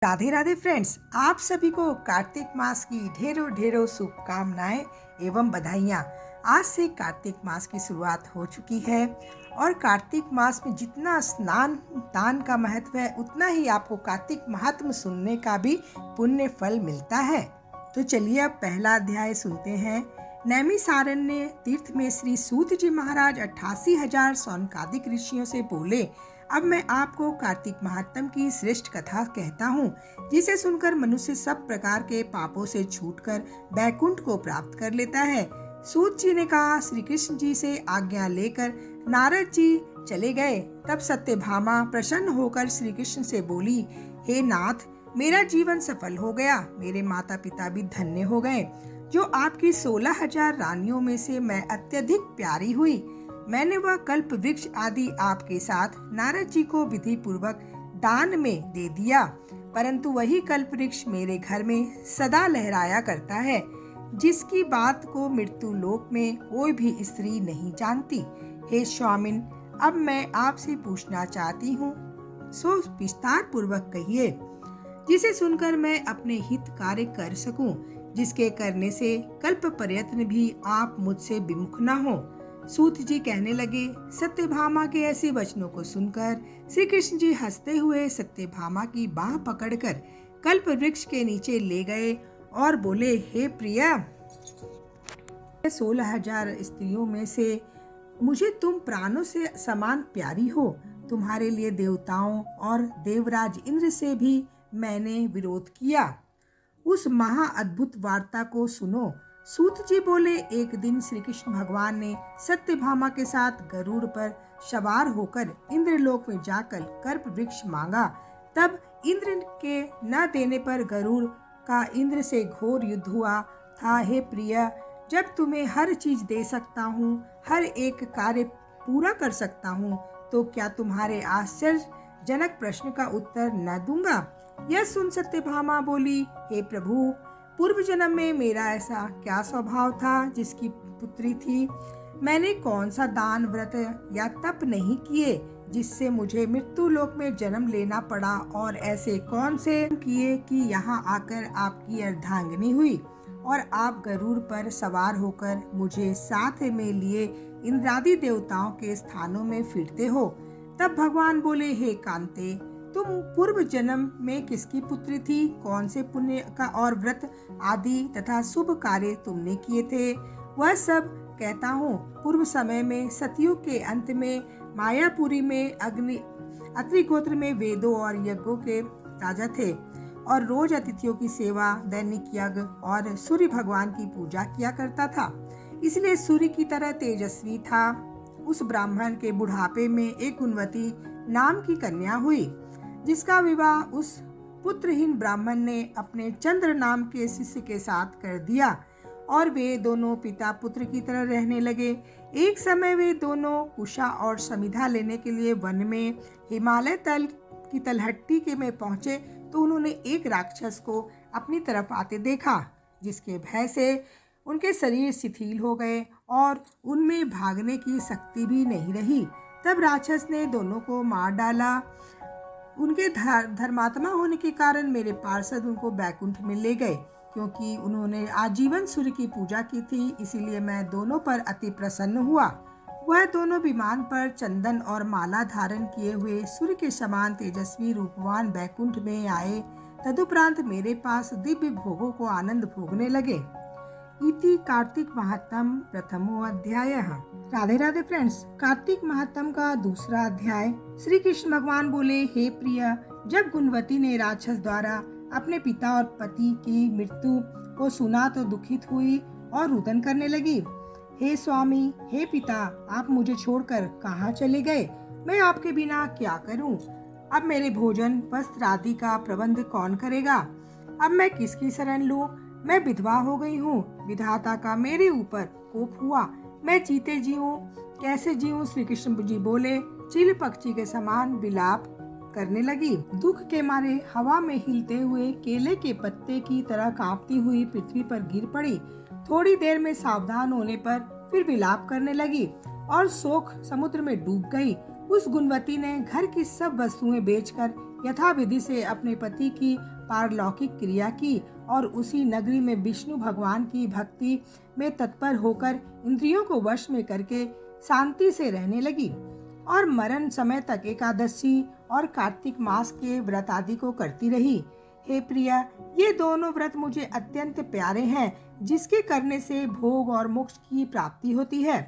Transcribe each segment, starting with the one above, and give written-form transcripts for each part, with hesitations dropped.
Radhe Radhe friends, आप सभी को कार्तिक मास की ढेरों ढेरों शुभकामनाएं एवं बधाइयाँ। आज से कार्तिक मास की शुरुआत हो चुकी है और कार्तिक मास में जितना स्नान दान का महत्व है उतना ही आपको कार्तिक महात्म सुनने का भी पुण्य फल मिलता है। तो चलिए अब पहला अध्याय सुनते हैं। नैमिषारण्य तीर्थ में श्री सूत जी महाराज 88,000 सौनकादिक ऋषियों से बोले, अब मैं आपको कार्तिक महात्म की श्रेष्ठ कथा कहता हूँ, जिसे सुनकर मनुष्य सब प्रकार के पापों से छूटकर बैकुंठ को प्राप्त कर लेता है। सूत जी ने कहा, श्री कृष्ण जी से आज्ञा लेकर नारद जी चले गए। तब सत्यभामा प्रसन्न होकर श्री कृष्ण से बोली, हे नाथ, मेरा जीवन सफल हो गया, मेरे माता पिता भी धन्य हो गए। जो आपकी 16,000 रानियों में से मैं अत्यधिक प्यारी हुई। मैंने वह कल्प वृक्ष आदि आपके साथ नारद जी को विधि पूर्वक दान में दे दिया, परंतु वही कल्प वृक्ष मेरे घर में सदा लहराया करता है, जिसकी बात को मृत्यु लोक में कोई भी स्त्री नहीं जानती। हे स्वामिन, अब मैं आपसे पूछना चाहती हूँ, सो विस्तार पूर्वक कहिए, जिसे सुनकर मैं अपने हित कार्य कर सकूं, जिसके करने से कल्प प्रयत्न भी आप मुझसे विमुख न हो। सूत जी कहने लगे। सत्यभामा के ऐसे वचनों को सुनकर श्री कृष्ण जी हंसते हुए सत्यभामा की बाह पकड़कर कल्प वृक्ष के नीचे ले गए और बोले, हे प्रिया, 16,000 स्त्रियों में से मुझे तुम प्राणों से समान प्यारी हो। तुम्हारे लिए देवताओं और देवराज इंद्र से भी मैंने विरोध किया। उस महा अद्भुत वार्ता को सुनो। सूत जी बोले, एक दिन श्री कृष्ण भगवान ने सत्यभामा के साथ गरुड़ पर सवार होकर इंद्रलोक में जाकर कल्प वृक्ष मांगा। तब इंद्र के न देने पर गरुड़ का इंद्र से घोर युद्ध हुआ था। हे प्रिय, जब तुम्हें हर चीज दे सकता हूँ, हर एक कार्य पूरा कर सकता हूँ, तो क्या तुम्हारे आश्चर्यजनक प्रश्न का उत्तर न दूंगा? यह सुन सत्यभामा बोली, हे प्रभु, पूर्व जन्म में मेरा ऐसा क्या स्वभाव था जिसकी पुत्री थी? मैंने कौन सा दान, व्रत या तप नहीं किए जिससे मुझे मृत्यु लोक में जन्म लेना पड़ा, और ऐसे कौन से किए कि यहाँ आकर आपकी अर्धांगिनी हुई और आप गरुड़ पर सवार होकर मुझे साथ में लिए इंद्रादि देवताओं के स्थानों में फिरते हो? तब भगवान बोले, हे कांते, तुम पूर्व जन्म में किसकी पुत्री थी? कौन से पुण्य का और व्रत आदि तथा शुभ कार्य तुमने किए थे? वह सब कहता हूँ। पूर्व समय में सतयुग के अंत में मायापुरी में अत्रि गोत्र में वेदों और यज्ञों के राजा थे और रोज अतिथियों की सेवा, दैनिक यज्ञ और सूर्य भगवान की पूजा किया करता था, इसलिए सूर्य की तरह तेजस्वी था। उस ब्राह्मण के बुढ़ापे में एक गुणवती नाम की कन्या हुई, जिसका विवाह उस पुत्रहीन ब्राह्मण ने अपने चंद्र नाम के शिष्य के साथ कर दिया और वे दोनों पिता पुत्र की तरह रहने लगे। एक समय वे दोनों कुशा और समिधा लेने के लिए वन में हिमालय तल की तलहटी के में पहुंचे तो उन्होंने एक राक्षस को अपनी तरफ आते देखा, जिसके भय से उनके शरीर शिथिल हो गए और उनमें भागने की शक्ति भी नहीं रही। तब राक्षस ने दोनों को मार डाला। उनके धर्मात्मा होने के कारण मेरे पार्षद उनको बैकुंठ में ले गए। क्योंकि उन्होंने आजीवन सूर्य की पूजा की थी, इसीलिए मैं दोनों पर अति प्रसन्न हुआ। वह दोनों विमान पर चंदन और माला धारण किए हुए सूर्य के समान तेजस्वी रूपवान बैकुंठ में आए। तदुपरांत मेरे पास दिव्य भोगों को आनंद भोगने लगे। इति कार्तिक महात्म प्रथमो अध्याय। राधे राधे फ्रेंड्स, कार्तिक महात्म का दूसरा अध्याय। श्री कृष्ण भगवान बोले, हे प्रिय, जब गुणवती ने राक्षस द्वारा अपने पिता और पति की मृत्यु को सुना तो दुखित हुई और रुदन करने लगी। हे स्वामी, हे पिता, आप मुझे छोड़कर कहाँ चले गए? मैं आपके बिना क्या करूं? अब मेरे भोजन वस्त्र आदि का प्रबंध कौन करेगा? अब मैं किसकी शरण लूं? मैं विधवा हो गई हूँ। विधाता का मेरे ऊपर कोप हुआ। मैं जीते जीऊं, कैसे जीऊं? श्री कृष्ण जी बोले। चील पक्षी के समान विलाप करने लगी। दुख के मारे हवा में हिलते हुए केले के पत्ते की तरह कांपती हुई पृथ्वी पर गिर पड़ी। थोड़ी देर में सावधान होने पर फिर विलाप करने लगी और शोक समुद्र में डूब गई। उस गुणवती ने घर की सब वस्तुएं बेचकर यथाविधि से अपने पति की पारलौकिक क्रिया की और उसी नगरी में विष्णु भगवान की भक्ति में तत्पर होकर इंद्रियों को वश में करके शांति से रहने लगी और मरण समय तक एकादशी और कार्तिक मास के व्रत आदि को करती रही। हे प्रिया, ये दोनों व्रत मुझे अत्यंत प्यारे हैं, जिसके करने से भोग और मोक्ष की प्राप्ति होती है,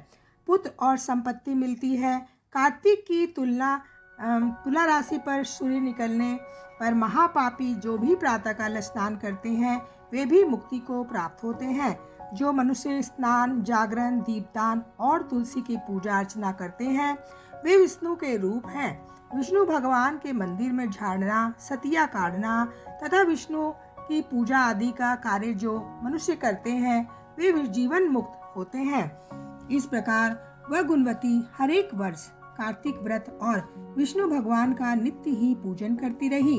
पुत्र और संपत्ति मिलती है। कार्तिक की तुला राशि पर सूर्य निकलने पर महापापी जो भी प्रातःकाल स्नान करते हैं वे भी मुक्ति को प्राप्त होते हैं। जो मनुष्य स्नान, जागरण, दीपदान और तुलसी की पूजा अर्चना करते हैं वे विष्णु के रूप हैं। विष्णु भगवान के मंदिर में झाड़ना, सतिया काटना तथा विष्णु की पूजा आदि का कार्य जो मनुष्य करते हैं वे जीवन मुक्त होते हैं। इस प्रकार वह गुणवती हर एक वर्ष कार्तिक व्रत और विष्णु भगवान का नित्य ही पूजन करती रही।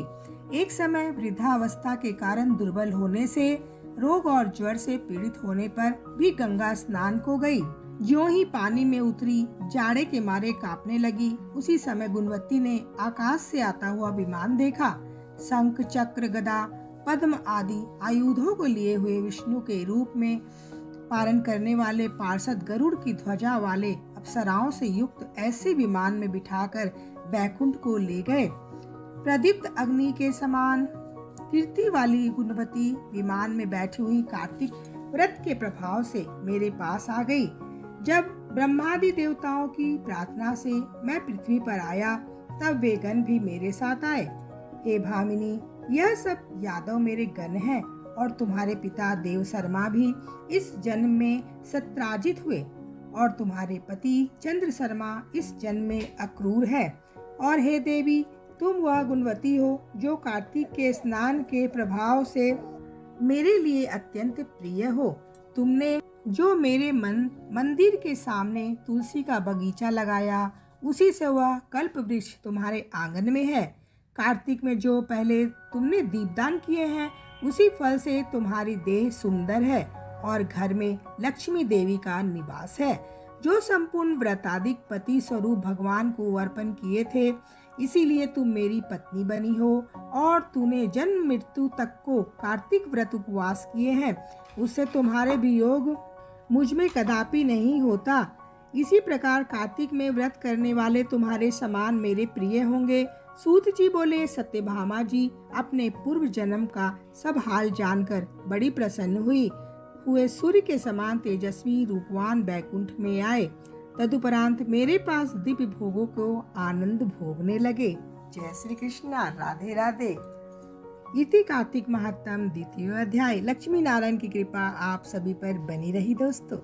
एक समय वृद्धावस्था के कारण दुर्बल होने से, रोग और ज्वर से पीड़ित होने पर भी गंगा स्नान को गई। ज्यों ही पानी में उतरी, जाड़े के मारे कांपने लगी। उसी समय गुणवती ने आकाश से आता हुआ विमान देखा। शंख, चक्र, गदा, पद्म आदि आयुधों को लिए हुए विष्णु के रूप में पालन करने वाले पार्षद गरुड़ की ध्वजा वाले अप्सराओं से युक्त ऐसे विमान में बिठाकर बैकुंठ को ले गए। प्रदीप्त अग्नि के समान कीर्ति वाली गुणवती विमान में बैठी हुई कार्तिक व्रत के प्रभाव से मेरे पास आ गई। जब ब्रह्मादि देवताओं की प्रार्थना से मैं पृथ्वी पर आया तब वे गण भी मेरे साथ आए। हे भामिनी, यह सब यादव मेरे गण हैं और तुम्हारे पिता देव शर्मा भी इस जन्म में सत्राजित हुए और तुम्हारे पति चंद्र शर्मा इस जन्म में अक्रूर है। और हे देवी, तुम वह गुणवती हो जो कार्तिक के स्नान के प्रभाव से मेरे लिए अत्यंत प्रिय हो। तुमने जो मेरे मंदिर के सामने तुलसी का बगीचा लगाया, उसी से वह कल्प वृक्ष तुम्हारे आंगन में है। कार्तिक में जो पहले तुमने दीपदान किए हैं, उसी फल से तुम्हारी देह सुंदर है और घर में लक्ष्मी देवी का निवास है। जो संपूर्ण व्रतादिक पति स्वरूप भगवान को अर्पण किए थे, इसीलिए तुम मेरी पत्नी बनी हो और तूने जन्म मृत्यु तक को कार्तिक व्रत उपवास किए हैं। उससे तुम्हारे वियोग मुझ में कदापि नहीं होता। इसी प्रकार कार्तिक में व्रत करने वाले तुम्हारे समान मेरे प्रिय होंगे। सूत जी बोले, सत्यभामा जी अपने पूर्व जन्म का सब हाल जानकर बड़ी प्रसन्न हुए सूर्य के समान तेजस्वी रूपवान बैकुंठ में आए। तदुपरांत मेरे पास दिव्य भोगों को आनंद भोगने लगे। जय श्री कृष्णा। राधे राधे। इति कार्तिक महात्म द्वितीय अध्याय। लक्ष्मी नारायण की कृपा आप सभी पर बनी रही दोस्तों।